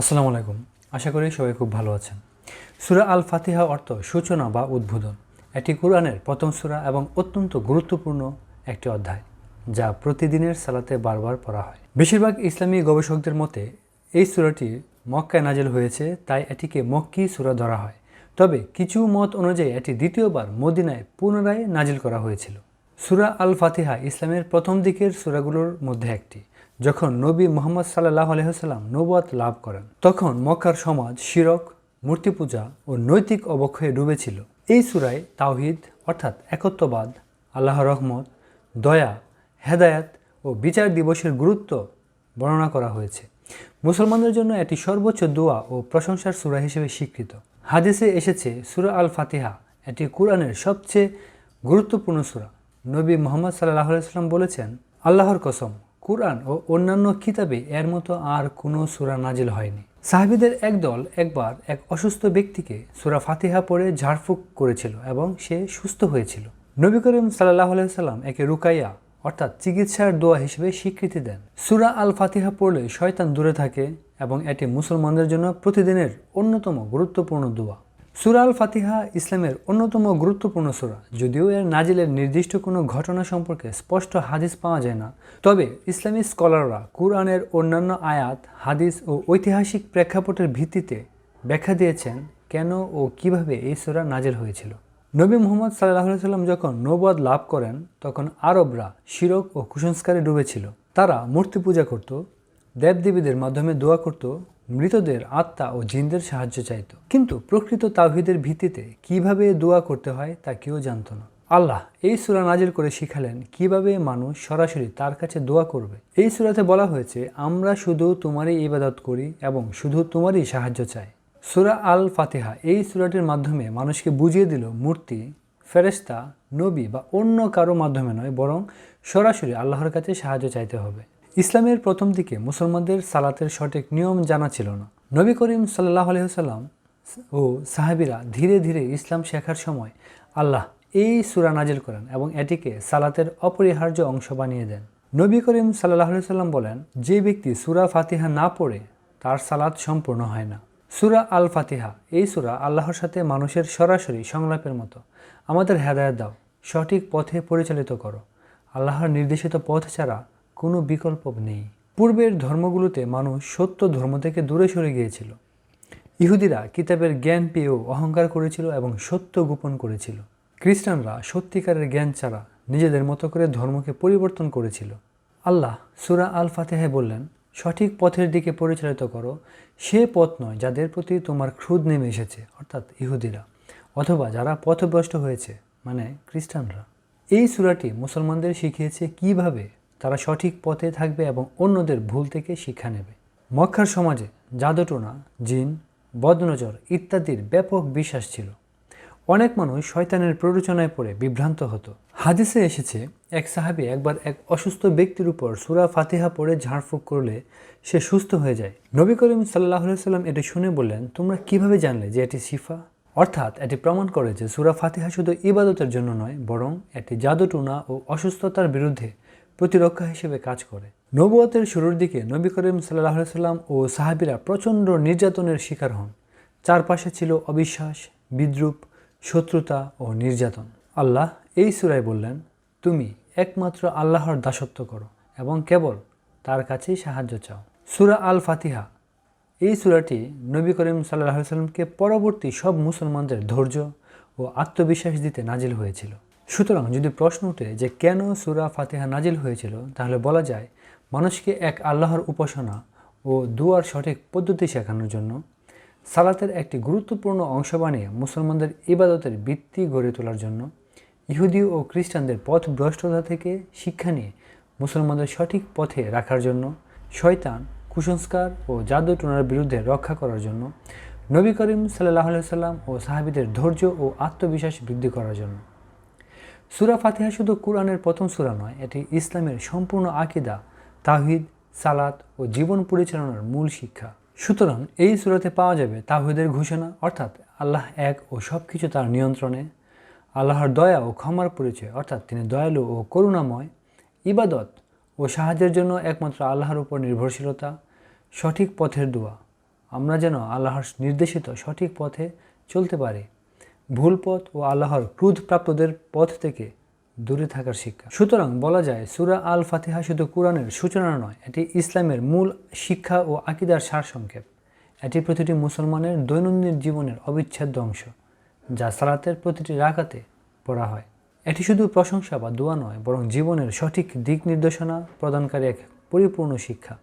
আসসালামু আলাইকুম। আশা করি সবাই খুব ভালো আছেন। সূরা আল ফাতিহা অর্থ সূচনা বা উদ্বোধন। এটি কুরআনের প্রথম সূরা এবং অত্যন্ত গুরুত্বপূর্ণ একটি অধ্যায়, যা প্রতিদিনের সালাতে বারবার পড়া হয়। বেশিরভাগ ইসলামী গবেষকদের মতে এই সূরাটি মক্কায় নাজিল হয়েছে, তাই এটিকে মক্কি সূরা ধরা হয়। তবে কিছু মত অনুযায়ী এটি দ্বিতীয়বার মদিনায় পুনরায় নাজিল করা হয়েছিল। সূরা আল ফাতিহা ইসলামের প্রথম দিকের সূরাগুলোর মধ্যে একটি। যখন নবী মুহাম্মদ সাল্লাল্লাহু আলাইহি ওয়াসাল্লাম নবুয়ত লাভ করেন, তখন মক্কার সমাজ শিরক, মূর্তি পূজা ও নৈতিক অবক্ষয়ে ডুবেছিল। এই সূরায় তাওহীদ অর্থাৎ একত্ববাদ, আল্লাহর রহমত, দয়া, হেদায়াত ও বিচার দিবসের গুরুত্ব বর্ণনা করা হয়েছে। মুসলমানদের জন্য এটি সর্বোচ্চ দোয়া ও প্রশংসার সূরা হিসেবে স্বীকৃত। হাদিসে এসেছে সূরা আল ফাতিহা এটি কুরআনের সবচেয়ে গুরুত্বপূর্ণ সূরা। নবী মুহাম্মদ সাল্লাল্লাহু আলাইহি ওয়াসাল্লাম বলেছেন, আল্লাহর কসম, কুরআন ও অন্যান্য কিতাবে এর মতো আর কোনো সূরা নাজিল হয়নি। সাহাবীদের একদল একবার এক অসুস্থ ব্যক্তিকে সূরা ফাতিহা পড়ে ঝাড়ফুঁক করেছিল এবং সে সুস্থ হয়েছিল। নবী করিম সাল্লাল্লাহু আলাইহি ওয়াসাল্লাম একে রুকাইয়া অর্থাৎ চিকিৎসার দোয়া হিসেবে স্বীকৃতি দেন। সূরা আল ফাতিহা পড়লে শয়তান দূরে থাকে এবং এটি মুসলমানদের জন্য প্রতিদিনের অন্যতম গুরুত্বপূর্ণ দোয়া। সূরা আল ফাতিহা ইসলামের অন্যতম গুরুত্বপূর্ণ সূরা। যদিও এর নাজিলের নির্দিষ্ট কোনো ঘটনা সম্পর্কে স্পষ্ট হাদিস পাওয়া যায় না, তবে ইসলামী স্কলাররা কুরআনের অন্যান্য আয়াত, হাদিস ও ঐতিহাসিক প্রেক্ষাপটের ভিত্তিতে ব্যাখ্যা দিয়েছেন কেন ও কিভাবে এই সূরা নাজিল হয়েছিল। নবী মুহাম্মদ সাল্লাল্লাহু আলাইহি ওয়াসাল্লাম যখন নবুয়ত লাভ করেন, তখন আরবরা শিরক ও কুসংস্কারে ডুবেছিল। তারা মূর্তি পূজা করত, দেবদেবীদের মাধ্যমে দোয়া করত, মৃতদের আত্মা ও জিনদের সাহায্য চাইত। কিন্তু প্রকৃত তাওহীদের ভিত্তিতে কিভাবে দোয়া করতে হয় তা কেউ জানত না। আল্লাহ এই সূরা নাজিল করে শিখালেন কিভাবে মানুষ সরাসরি তার কাছে দোয়া করবে। এই সূরাতে বলা হয়েছে, আমরা শুধু তোমারই ইবাদত করি এবং শুধু তোমারই সাহায্য চাই। সূরা আল ফাতিহা এই সূরাটির মাধ্যমে মানুষকে বুঝিয়ে দিল মূর্তি, ফেরেশতা, নবী বা অন্য কারো মাধ্যমে নয়, বরং সরাসরি আল্লাহর কাছে সাহায্য চাইতে হবে। ইসলামের প্রথম দিকে মুসলমানদের সালাতের সঠিক নিয়ম জানা ছিল না। নবী করিম সাল্লাল্লাহু আলাইহি ওয়াসাল্লাম ও সাহাবীরা ধীরে ধীরে ইসলাম শেখার সময় আল্লাহ এই সূরা নাজিল করেন এবং এটিকে সালাতের অপরিহার্য অংশ বানিয়ে দেন। নবী করিম সাল্লাল্লাহু আলাইহি ওয়াসাল্লাম বলেন, যে ব্যক্তি সূরা ফাতিহা না পড়ে তার সালাত সম্পূর্ণ হয় না। সূরা আল ফাতিহা এই সূরা আল্লাহর সাথে মানুষের সরাসরি সংলাপের মতো। আমাদের হেদায়েত দাও, সঠিক পথে পরিচালিত করো। আল্লাহর নির্দেশিত পথ ছাড়া কোনো বিকল্প নেই। পূর্বের ধর্মগুলোতে মানুষ সত্য ধর্ম থেকে দূরে সরে গিয়েছিল। ইহুদিরা কিতাবের জ্ঞান পেয়েও অহংকার করেছিল এবং সত্য গোপন করেছিল। খ্রিস্টানরা সত্যিকারের জ্ঞান ছাড়া নিজেদের মতো করে ধর্মকে পরিবর্তন করেছিল। আল্লাহ সূরা আল ফাতিহায় বললেন, সঠিক পথের দিকে পরিচালিত করো, সে পথ নয় যাদের প্রতি তোমার ক্রোধ নেমে এসেছে, অর্থাৎ ইহুদিরা, অথবা যারা পথভ্রষ্ট হয়েছে, মানে খ্রিস্টানরা। এই সূরাটি মুসলমানদের শিখিয়েছে কিভাবে তারা সঠিক পথে থাকবে এবং অন্যদের ভুল থেকে শিক্ষা নেবে। মক্কার সমাজে জাদুটোনা, জিন, বদনজর ইত্যাদির ব্যাপক বিশ্বাস ছিল। অনেক মানুষ শয়তানের প্ররোচনায় পড়ে বিভ্রান্ত হতো। হাদিসে এসেছে, এক সাহাবী একবার এক অসুস্থ ব্যক্তির উপর সূরা ফাতিহা পড়ে ঝাড়ফুঁক করলে সে সুস্থ হয়ে যায়। নবী করিম সাল্লাল্লাহু আলাইহি ওয়াসাল্লাম এটি শুনে বললেন, তোমরা কিভাবে জানলে যে এটি শিফা? অর্থাৎ এটি প্রমাণ করে যে সূরা ফাতিহা শুধু ইবাদতের জন্য নয়, বরং এটি জাদুটোনা ও অসুস্থতার বিরুদ্ধে প্রতিরক্ষা হিসেবে কাজ করে। নবুয়তের শুরুর দিকে নবী করিম সাল্লাল্লাহু আলাইহি ওয়াসাল্লাম ও সাহাবীরা প্রচণ্ড নির্যাতনের শিকার হন। চারপাশে ছিল অবিশ্বাস, বিদ্রূপ, শত্রুতা ও নির্যাতন। আল্লাহ এই সূরায় বললেন, তুমি একমাত্র আল্লাহর দাসত্ব করো এবং কেবল তার কাছেই সাহায্য চাও। সূরা আল ফাতিহা এই সূরাটি নবী করিম সাল্লাল্লাহু আলাইহি ওয়াসাল্লামকে পরবর্তী সব মুসলমানদের ধৈর্য ও আত্মবিশ্বাস দিতে নাজিল হয়েছিল। সুতরাং যদি প্রশ্ন ওঠে যে কেন সূরা ফাতিহা নাজিল হয়েছিল, তাহলে বলা যায় মানুষকে এক আল্লাহর উপাসনা ও দুয়ার সঠিক পদ্ধতি শেখানোর জন্য, সালাতের একটি গুরুত্বপূর্ণ অংশ বানিয়ে মুসলমানদের ইবাদতের ভিত্তি গড়ে তোলার জন্য, ইহুদি ও খ্রিস্টানদের পথভ্রষ্টতা থেকে শিক্ষা নিয়ে মুসলমানদের সঠিক পথে রাখার জন্য, শয়তান, কুসংস্কার ও জাদুটোনার বিরুদ্ধে রক্ষা করার জন্য, নবী করিম সাল্লাল্লাহু আলাইহি ওয়াসাল্লাম ও সাহাবীদের ধৈর্য ও আত্মবিশ্বাস বৃদ্ধি করার জন্য। সূরা ফাতিহা শুধু কুরআনের প্রথম সূরা নয়, এটি ইসলামের সম্পূর্ণ আকীদা, তাওহীদ, সালাত ও জীবন পরিচালনার মূল শিক্ষা। সুতরাং এই সূরাতে পাওয়া যাবে তাওহীদের ঘোষণা, অর্থাৎ আল্লাহ এক ও সব কিছু তার নিয়ন্ত্রণে, আল্লাহর দয়া ও ক্ষমার পরিচয়, অর্থাৎ তিনি দয়ালু ও করুণাময়, ইবাদত ও সাহায্যের জন্য একমাত্র আল্লাহর উপর নির্ভরশীলতা, সঠিক পথের দোয়া আমরা যেন আল্লাহর নির্দেশিত সঠিক পথে চলতে পারি। ভুল পথ ও আল্লাহর ক্রোধপ্রাপ্তদের পথ থেকে দূরে থাকার শিক্ষা। সুতরাং বলা যায় সূরা আল ফাতিহা শুধু কোরআনের সূচনা নয়, এটি ইসলামের মূল শিক্ষা ও আকীদার সারসংক্ষেপ। এটি প্রতিটি মুসলমানের দৈনন্দিন জীবনের অবিচ্ছেদ্য অংশ, যা সালাতের প্রতিটি রাকাতে পড়া হয়। এটি শুধু প্রশংসা বা দোয়া নয়, বরং জীবনের সঠিক দিক নির্দেশনা প্রদানকারী এক পরিপূর্ণ শিক্ষা।